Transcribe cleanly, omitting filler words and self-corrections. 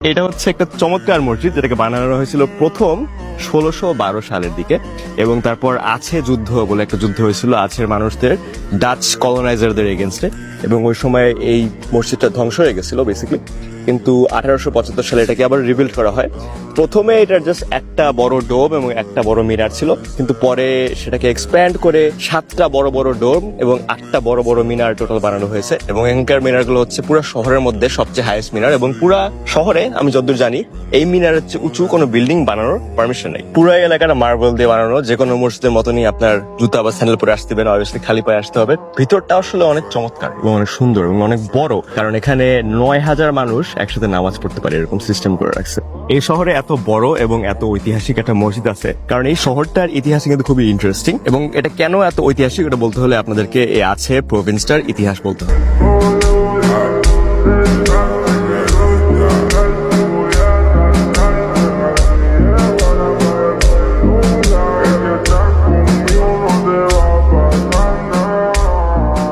এটা হচ্ছে একটা চমৎকার মসজিদ যেটাকে বানানো হয়েছিল প্রথম 1612 সালের দিকে, এবং তারপর আছে যুদ্ধ বলে একটা যুদ্ধ হয়েছিল আছের মানুষদের ডাচ কলোনাইজারদের এগেনস্টে, এবং ওই সময় এই মসজিদটা ধ্বংস হয়ে গেছিল বেসিক্যালি। কিন্তু 1875 সালে এটাকে আবার রিবিল্ড করা হয়। প্রথমে এটার জাস্ট একটা বড় ডোম এবং একটা বড় মিনার ছিল, কিন্তু পরে সেটাকে এক্সপ্যান্ড করে 7টা বড় বড় ডোম এবং 8টা বড় বড় মিনার টোটাল বানানো হয়েছে। এবং এখানকার মিনারগুলো হচ্ছে পুরো শহরের মধ্যে সবচেয়ে হাইয়েস্ট মিনার, এবং পুরা শহরে আমি যতদূর জানি এই মিনারের চেয়ে উঁচু কোনো বিল্ডিং বানানোর পারমিশন নেই। পুরো এলাকাটা মার্বেল দিয়ে বানানো, যে কোনো মসজিদের মতনই আপনার জুতা বা স্যান্ডেল পরে আসতে হবে না, অবভিয়াসলি খালি পায়ে আসতে হবে। ভিতরটা আসলে অনেক চমৎকার এবং অনেক সুন্দর এবং অনেক বড়, কারণ এখানে 9000 মানুষ একসাথে নামাজ পড়তে পারে এরকম সিস্টেম করে রাখছে। এই শহরে এত বড় এবং এত ঐতিহাসিক একটা মসজিদ আছে কারণ এই শহরটার ইতিহাস কিন্তু খুবই ইন্টারেস্টিং, এবং এটা কেন এত ঐতিহাসিক এটা বলতে হলে আপনাদেরকে এই আছে প্রভিন্সটার ইতিহাস বলতে হবে।